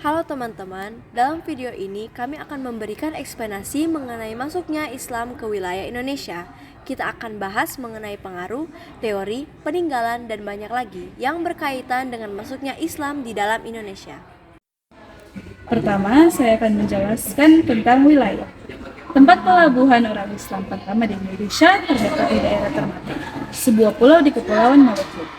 Halo teman-teman, dalam video ini kami akan memberikan eksplanasi mengenai masuknya Islam ke wilayah Indonesia. Kita akan bahas mengenai pengaruh, teori, peninggalan, dan banyak lagi yang berkaitan dengan masuknya Islam di dalam Indonesia. Pertama, saya akan menjelaskan tentang wilayah. Tempat pelabuhan orang Islam pertama di Indonesia terdapat di daerah Ternate, sebuah pulau di Kepulauan Maluku.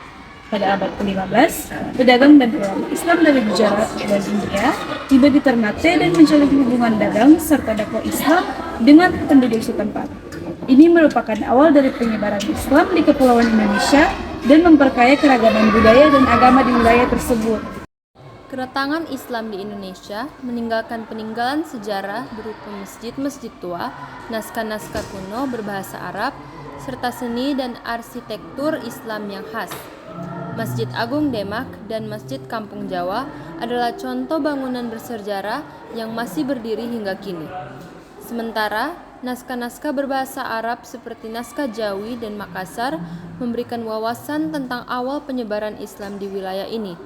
Pada abad ke-15, pedagang dan ulama Islam dari Gujarat dan India tiba di Ternate dan menjalin hubungan dagang serta dakwah Islam dengan penduduk setempat. Ini merupakan awal dari penyebaran Islam di Kepulauan Indonesia dan memperkaya keragaman budaya dan agama di wilayah tersebut. Kedatangan Islam di Indonesia meninggalkan peninggalan sejarah berupa masjid-masjid tua, naskah-naskah kuno berbahasa Arab, serta seni dan arsitektur Islam yang khas. Masjid Agung Demak dan Masjid Kampung Jawa adalah contoh bangunan bersejarah yang masih berdiri hingga kini. Sementara, naskah-naskah berbahasa Arab seperti naskah Jawi dan Makassar memberikan wawasan tentang awal penyebaran Islam di wilayah ini.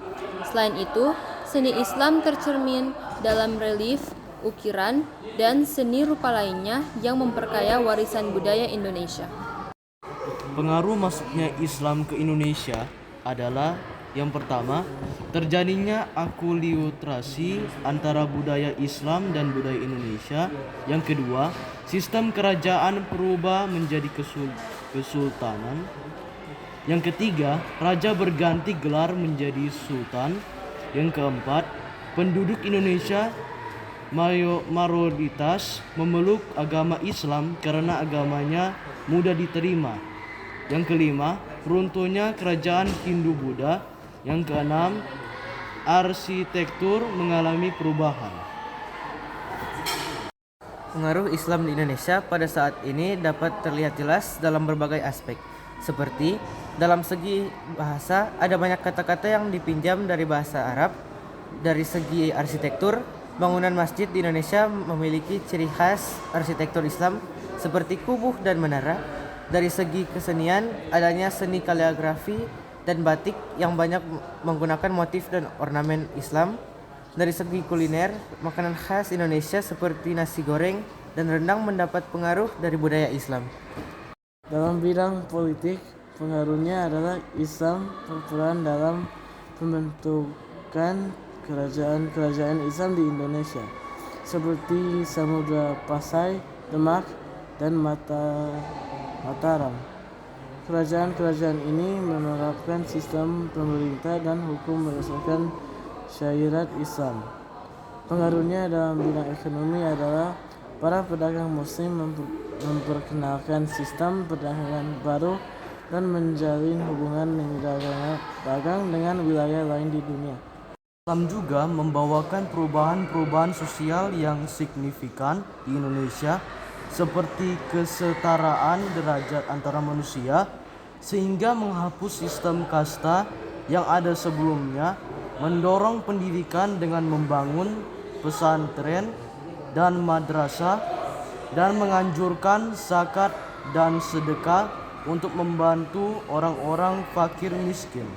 Selain itu, seni Islam tercermin dalam relief, ukiran, dan seni rupa lainnya yang memperkaya warisan budaya Indonesia. Pengaruh masuknya Islam ke Indonesia adalah yang pertama, terjadinya akulturasi antara budaya Islam dan budaya Indonesia. Yang kedua, sistem kerajaan berubah menjadi kesultanan. Yang ketiga, raja berganti gelar menjadi sultan. Yang keempat, penduduk Indonesia mayoritas memeluk agama Islam karena agamanya mudah diterima. Yang kelima, runtuhnya kerajaan Hindu-Buddha. Yang keenam, arsitektur mengalami perubahan. Pengaruh Islam di Indonesia pada saat ini dapat terlihat jelas dalam berbagai aspek, seperti dalam segi bahasa ada banyak kata-kata yang dipinjam dari bahasa Arab. Dari segi arsitektur, bangunan masjid di Indonesia memiliki ciri khas arsitektur Islam seperti kubah dan menara. Dari segi kesenian, adanya seni kaligrafi dan batik yang banyak menggunakan motif dan ornamen Islam. Dari segi kuliner, makanan khas Indonesia seperti nasi goreng dan rendang mendapat pengaruh dari budaya Islam. Dalam bidang politik, pengaruhnya adalah Islam berperan dalam pembentukan kerajaan-kerajaan Islam di Indonesia, seperti Samudra Pasai, Demak, dan Mataram. Kerajaan-kerajaan ini menerapkan sistem pemerintah dan hukum berdasarkan syariat Islam. Pengaruhnya dalam bidang ekonomi adalah para pedagang muslim memperkenalkan sistem perdagangan baru dan menjalin hubungan dagang dengan wilayah lain di dunia. Islam juga membawakan perubahan-perubahan sosial yang signifikan di Indonesia, seperti kesetaraan derajat antara manusia, sehingga menghapus sistem kasta yang ada sebelumnya, mendorong pendidikan dengan membangun pesantren dan madrasah, dan menganjurkan zakat dan sedekah untuk membantu orang-orang fakir miskin.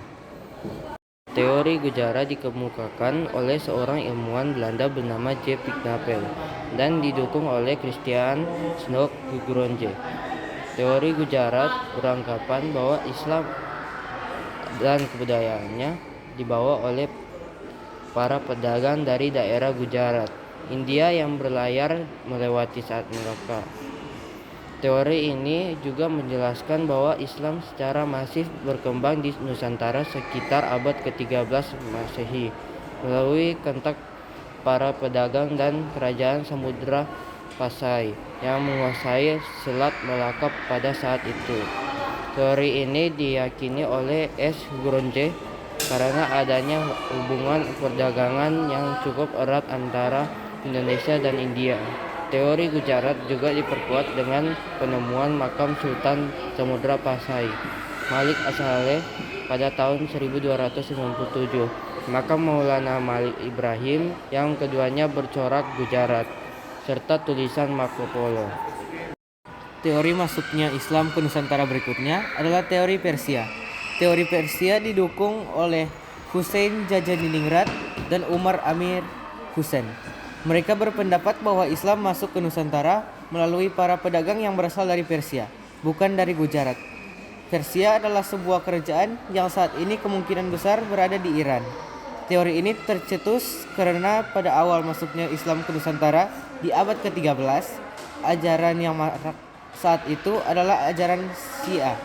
Teori Gujarat dikemukakan oleh seorang ilmuwan Belanda bernama J. Picknapel dan didukung oleh Christian Snoek Gronje. Teori Gujarat beranggapan bahwa Islam dan kebudayaannya dibawa oleh para pedagang dari daerah Gujarat, India yang berlayar melewati Selat Malaka. Teori ini juga menjelaskan bahwa Islam secara masif berkembang di Nusantara sekitar abad ke-13 Masehi melalui kontak para pedagang dan kerajaan Samudra Pasai yang menguasai Selat Malaka pada saat itu. Teori ini diyakini oleh S. Gronje karena adanya hubungan perdagangan yang cukup erat antara Indonesia dan India. Teori Gujarat juga diperkuat dengan penemuan makam Sultan Samudra Pasai, Malik As-Saleh pada tahun 1297, makam Maulana Malik Ibrahim yang keduanya bercorak Gujarat, serta tulisan Marco Polo. Teori masuknya Islam ke Nusantara berikutnya adalah teori Persia. Teori Persia didukung oleh Hussein Jajaningrat dan Umar Amir Hussein. Mereka berpendapat bahwa Islam masuk ke Nusantara melalui para pedagang yang berasal dari Persia, bukan dari Gujarat. Persia adalah sebuah kerajaan yang saat ini kemungkinan besar berada di Iran. Teori ini tercetus karena pada awal masuknya Islam ke Nusantara di abad ke-13, ajaran yang marak saat itu adalah ajaran Syiah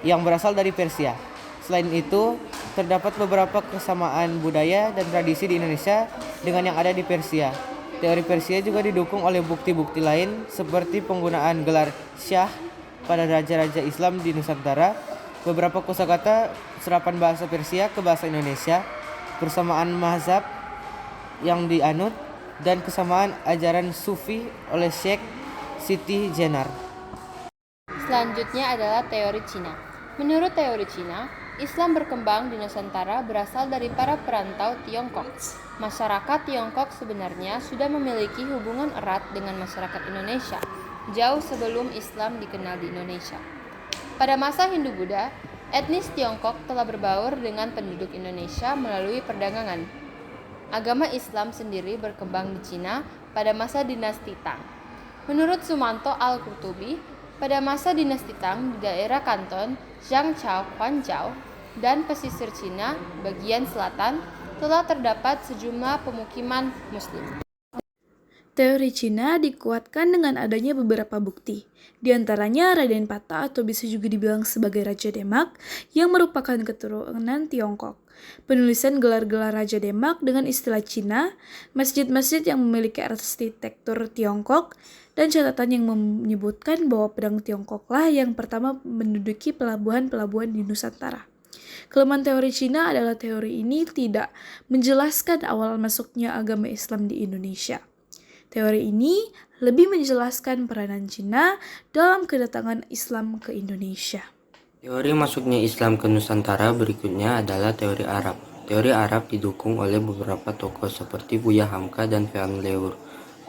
yang berasal dari Persia. Selain itu, terdapat beberapa kesamaan budaya dan tradisi di Indonesia dengan yang ada di Persia. Teori Persia juga didukung oleh bukti-bukti lain seperti penggunaan gelar Syah pada raja-raja Islam di Nusantara, beberapa kosakata serapan bahasa Persia ke bahasa Indonesia, persamaan mazhab yang dianut, dan kesamaan ajaran Sufi oleh Syekh Siti Jenar. Selanjutnya adalah teori Cina. Menurut teori Cina, Islam berkembang di Nusantara berasal dari para perantau Tiongkok. Masyarakat Tiongkok sebenarnya sudah memiliki hubungan erat dengan masyarakat Indonesia jauh sebelum Islam dikenal di Indonesia. Pada masa Hindu-Buddha, etnis Tiongkok telah berbaur dengan penduduk Indonesia melalui perdagangan. Agama Islam sendiri berkembang di Cina pada masa dinasti Tang. Menurut Sumanto Al-Qurtubi, pada masa dinasti Tang di daerah Kanton, Zhangzhou, Quanzhou, dan pesisir Cina bagian selatan telah terdapat sejumlah pemukiman Muslim. Teori Cina dikuatkan dengan adanya beberapa bukti, di antaranya Raden Pata atau bisa juga dibilang sebagai Raja Demak yang merupakan keturunan Tiongkok. Penulisan gelar-gelar Raja Demak dengan istilah Cina, masjid-masjid yang memiliki arsitektur Tiongkok, dan catatan yang menyebutkan bahwa pedang Tiongkoklah yang pertama menduduki pelabuhan-pelabuhan di Nusantara. Kelemahan teori Cina adalah teori ini tidak menjelaskan awal masuknya agama Islam di Indonesia. Teori ini lebih menjelaskan peranan Cina dalam kedatangan Islam ke Indonesia. Teori masuknya Islam ke Nusantara berikutnya adalah teori Arab. Teori Arab didukung oleh beberapa tokoh seperti Buya Hamka dan Van Leur.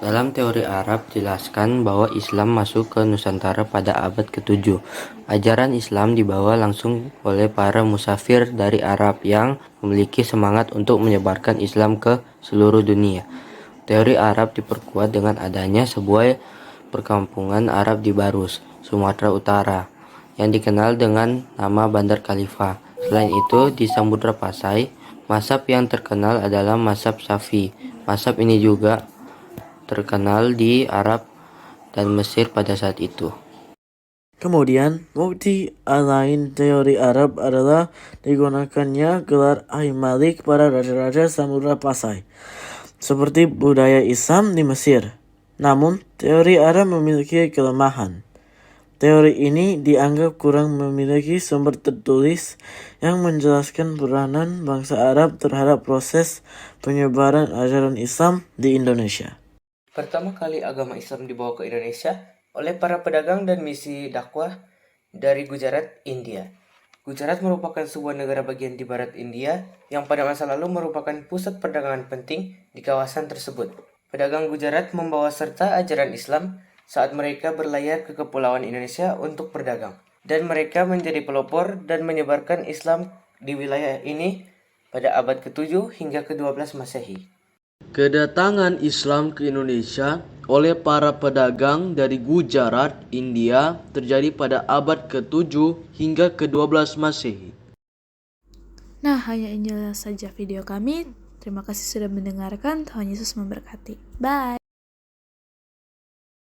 Dalam teori Arab dijelaskan bahwa Islam masuk ke Nusantara pada abad ke-7. Ajaran Islam dibawa langsung oleh para musafir dari Arab yang memiliki semangat untuk menyebarkan Islam ke seluruh dunia. Teori Arab diperkuat dengan adanya sebuah perkampungan Arab di Barus, Sumatera Utara, yang dikenal dengan nama Bandar Khalifah. Selain itu, di Samudra Pasai, mazhab yang terkenal adalah mazhab Syafi'i. Mazhab ini juga terkenal di Arab dan Mesir pada saat itu. Kemudian, bukti lain teori Arab adalah digunakannya gelar Ai-Malik pada raja-raja Samudra Pasai, seperti budaya Islam di Mesir. Namun, teori Arab memiliki kelemahan. Teori ini dianggap kurang memiliki sumber tertulis yang menjelaskan peranan bangsa Arab terhadap proses penyebaran ajaran Islam di Indonesia. Pertama kali agama Islam dibawa ke Indonesia oleh para pedagang dan misi dakwah dari Gujarat, India. Gujarat merupakan sebuah negara bagian di barat India yang pada masa lalu merupakan pusat perdagangan penting di kawasan tersebut. Pedagang Gujarat membawa serta ajaran Islam saat mereka berlayar ke kepulauan Indonesia untuk berdagang. Dan mereka menjadi pelopor dan menyebarkan Islam di wilayah ini pada abad ke-7 hingga ke-12 Masehi. Kedatangan Islam ke Indonesia oleh para pedagang dari Gujarat, India terjadi pada abad ke-7 hingga ke-12 Masehi. Nah, hanya inilah saja video kami. Terima kasih sudah mendengarkan. Tuhan Yesus memberkati. Bye!